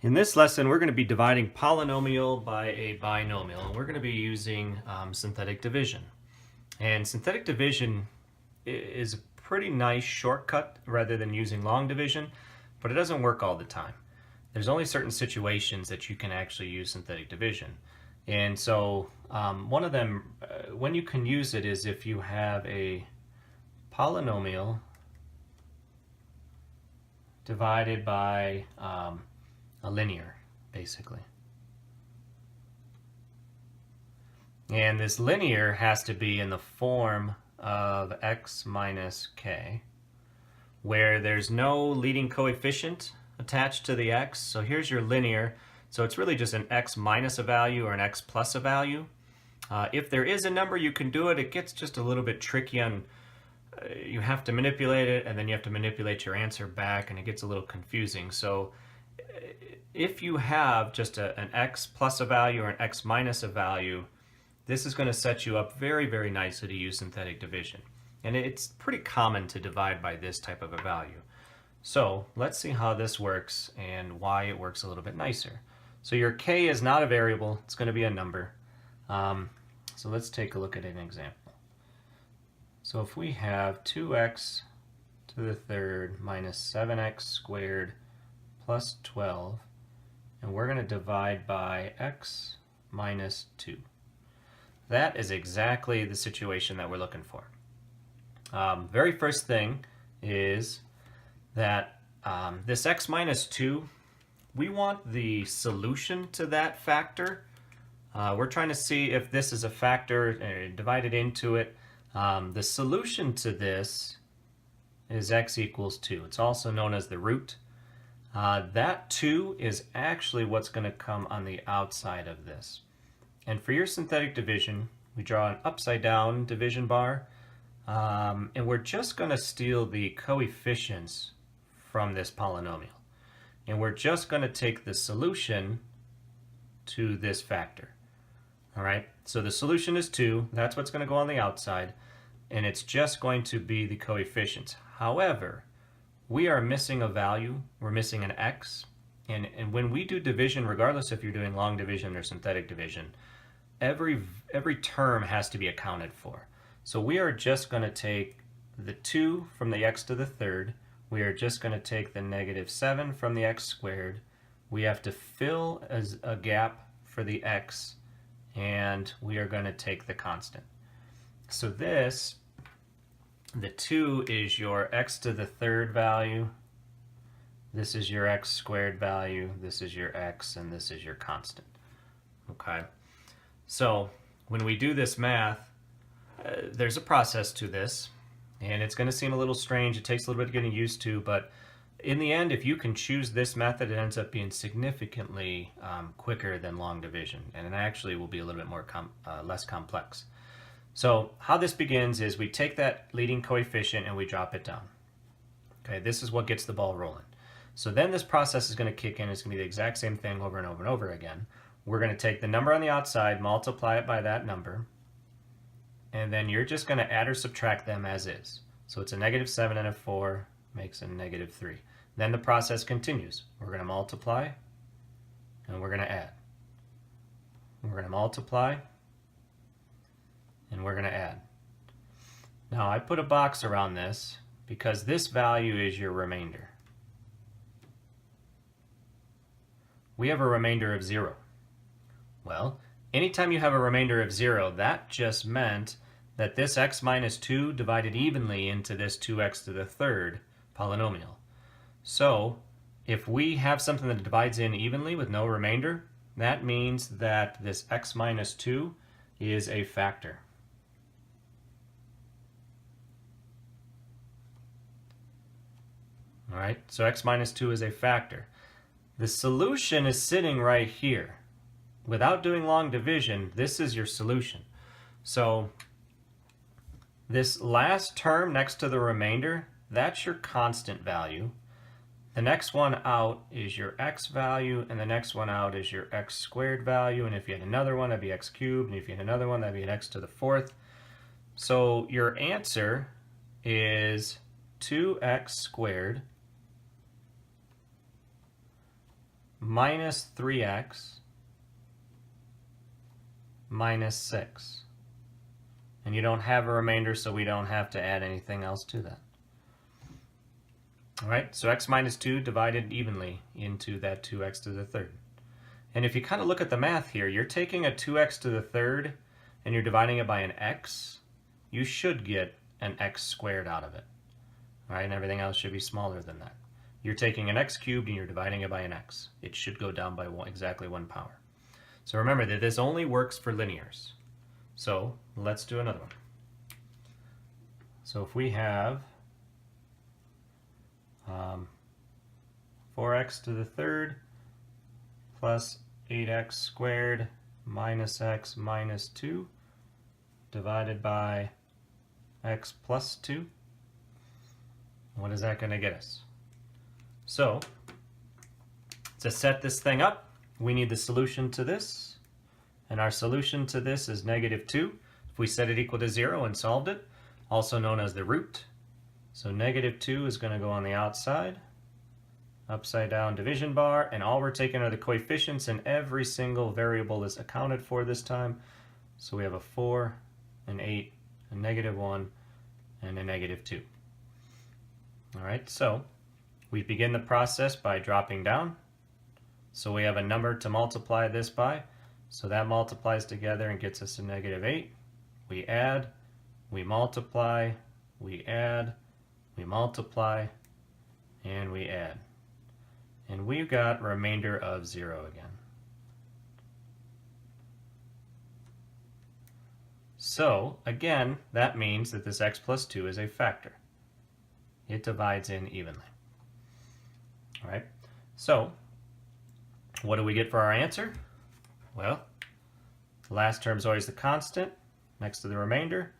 In this lesson, we're going to be dividing polynomial by a binomial, and we're going to be using synthetic division. And synthetic division is a pretty nice shortcut rather than using long division, but it doesn't work all the time. There's only certain situations that you can actually use synthetic division. And so one of them, when you can use it, is if you have a polynomial divided by a linear, basically. And this linear has to be in the form of x minus k, where there's no leading coefficient attached to the x. So here's your linear. So it's really just an x minus a value or an x plus a value. If there is a number, you can do it. It gets just a little bit tricky on you have to manipulate it, and then you have to manipulate your answer back, and it gets a little confusing. So if you have just an x plus a value or an x minus a value, this is going to set you up very, very nicely to use synthetic division. And it's pretty common to divide by this type of a value. So let's see how this works and why it works a little bit nicer. So your k is not a variable, it's going to be a number. So let's take a look at an example. So if we have 2x to the third minus 7x squared plus 12, and we're going to divide by x minus 2. That is exactly the situation that we're looking for. Very first thing is that this x minus 2, we want the solution to that factor. We're trying to see if this is a factor divided into it. The solution to this is x equals 2. It's also known as the root. That 2 is actually what's going to come on the outside of this. And for your synthetic division, we draw an upside down division bar, and we're just going to steal the coefficients from this polynomial. And we're just going to take the solution to this factor. All right, so the solution is 2. That's what's going to go on the outside, and it's just going to be the coefficients. However, we are missing a value. We're missing an x, and when we do division, regardless if you're doing long division or synthetic division, every term has to be accounted for. So we are just going to take the 2 from the x to the third. We are just going to take the negative 7 from the x squared. We have to fill as a gap for the x, and we are going to take the constant. So this, the 2 is your x to the third value, this is your x squared value, this is your x, and this is your constant. Okay, so when we do this math, there's a process to this, and it's going to seem a little strange. It takes a little bit of getting used to, but in the end, if you can choose this method, it ends up being significantly quicker than long division, and it actually will be a little bit more less complex. So how this begins is we take that leading coefficient and we drop it down. Okay, this is what gets the ball rolling. So then this process is going to kick in. It's going to be the exact same thing over and over and over again. We're going to take the number on the outside, multiply it by that number, and then you're just going to add or subtract them as is. So it's a negative 7 and a 4 makes a negative 3. Then the process continues. We're going to multiply, and we're going to add. We're going to multiply, and we're going to add. Now I put a box around this because this value is your remainder. We have a remainder of 0. Well, anytime you have a remainder of 0, that just meant that this x minus 2 divided evenly into this 2x to the third polynomial. So if we have something that divides in evenly with no remainder, that means that this x minus 2 is a factor. All right, so x minus 2 is a factor. The solution is sitting right here. Without doing long division, this is your solution. So this last term next to the remainder, that's your constant value. The next one out is your x value, and the next one out is your x squared value. And if you had another one, that'd be x cubed. And if you had another one, that'd be an x to the fourth. So your answer is 2x squared minus 3x minus 6. And you don't have a remainder, so we don't have to add anything else to that. All right, so x minus 2 divided evenly into that 2x to the third. And if you kind of look at the math here, you're taking a 2x to the third and you're dividing it by an x. You should get an x squared out of it. All right, and everything else should be smaller than that. You're taking an x cubed and you're dividing it by an x. It should go down by exactly 1 power. So remember that this only works for linears. So let's do another one. So if we have 4x to the third plus 8x squared minus x minus 2 divided by x plus 2, what is that going to get us? So to set this thing up, we need the solution to this. And our solution to this is negative 2. If we set it equal to 0 and solved it, also known as the root. So negative 2 is going to go on the outside, upside down division bar, and all we're taking are the coefficients, and every single variable is accounted for this time. So we have a 4, an 8, a negative 1, and a negative 2. All right, so we begin the process by dropping down. So we have a number to multiply this by. So that multiplies together and gets us a negative 8. We add, we multiply, we add, we multiply, and we add. And we've got a remainder of 0 again. So again, that means that this x plus 2 is a factor. It divides in evenly. All right, so what do we get for our answer? Well, the last term is always the constant next to the remainder.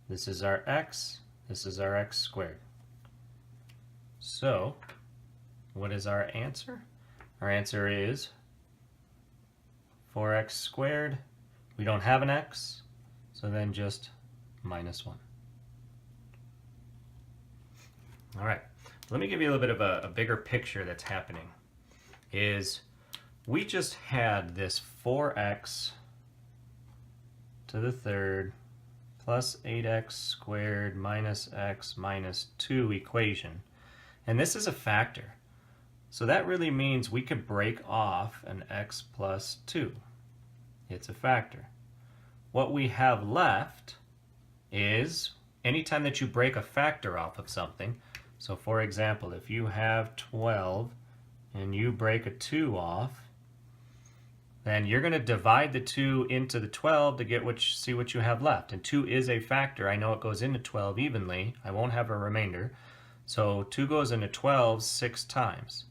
This is our x, this is our x squared. So, what is our answer? Our answer is 4x squared. We don't have an x, so then just minus 1. All right, let me give you a little bit of a bigger picture that's happening. We just had this 4x to the third plus 8x squared minus x minus 2 equation. And this is a factor. So that really means we could break off an x plus 2. It's a factor. What we have left is anytime that you break a factor off of something, so for example, if you have 12 and you break a 2 off, then you're going to divide the 2 into the 12 to get see what you have left. And 2 is a factor. I know it goes into 12 evenly. I won't have a remainder. So 2 goes into 12 6 times.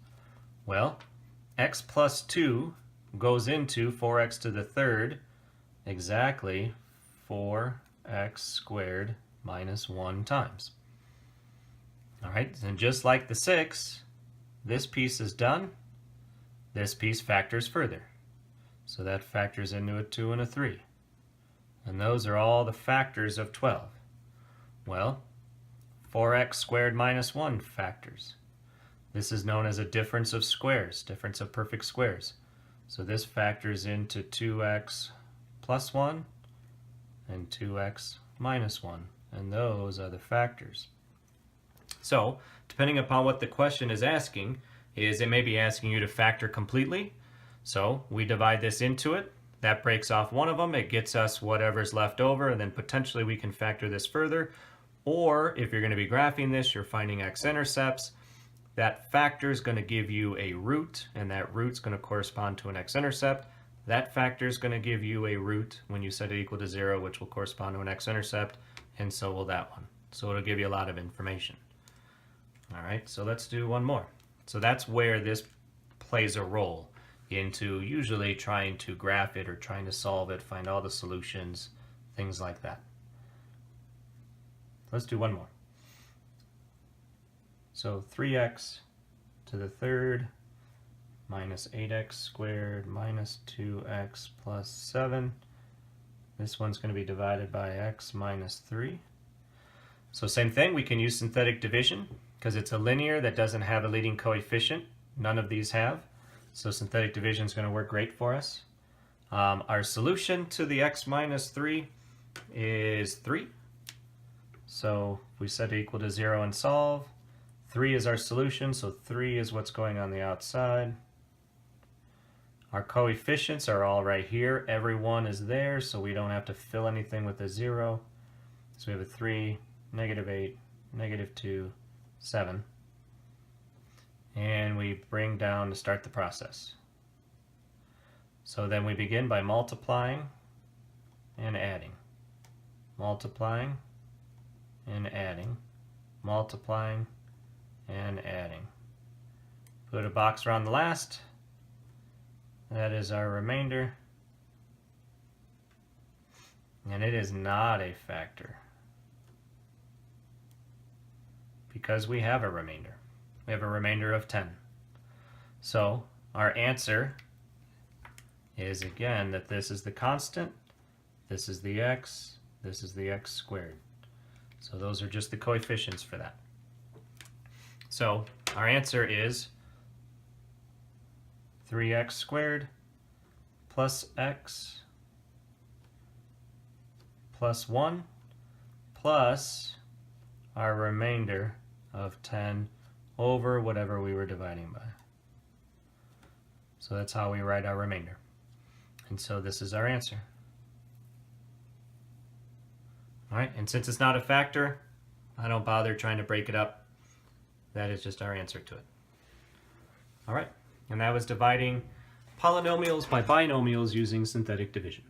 Well, x plus 2 goes into 4x to the third, exactly 4x squared minus 1 times. All right, and just like the 6, this piece is done. This piece factors further. So that factors into a 2 and a 3. And those are all the factors of 12. Well, 4x squared minus 1 factors. This is known as a difference of squares, difference of perfect squares. So this factors into 2x plus 1 and 2x minus 1. And those are the factors. So, depending upon what the question is asking, it may be asking you to factor completely. So we divide this into it. That breaks off one of them. It gets us whatever's left over, and then potentially we can factor this further. Or if you're going to be graphing this, you're finding x-intercepts. That factor is going to give you a root, and that root's going to correspond to an x-intercept. That factor is going to give you a root when you set it equal to 0, which will correspond to an x-intercept, and so will that one. So it'll give you a lot of information. All right, so let's do one more. So that's where this plays a role into usually trying to graph it or trying to solve it, find all the solutions, things like that. Let's do one more. So 3x to the third minus 8x squared minus 2x plus 7. This one's going to be divided by x minus 3. So same thing, we can use synthetic division because it's a linear that doesn't have a leading coefficient. None of these have. So synthetic division is going to work great for us. Our solution to the x minus 3 is 3. So if we set it equal to 0 and solve, 3 is our solution, so 3 is what's going on the outside. Our coefficients are all right here. Every one is there, so we don't have to fill anything with a 0. So we have a 3, -8, -2, 7. And we bring down to start the process. So then we begin by multiplying and adding. Multiplying and adding. Multiplying and adding. Put a box around the last. That is our remainder. And it is not a factor, because we have a remainder. We have a remainder of 10. So our answer is, again, that this is the constant, this is the x, this is the x squared. So those are just the coefficients for that. So our answer is 3x squared plus x plus 1 plus our remainder of 10 over whatever we were dividing by. So that's how we write our remainder. And so this is our answer. All right, and since it's not a factor, I don't bother trying to break it up. That is just our answer to it. All right, and that was dividing polynomials by binomials using synthetic division.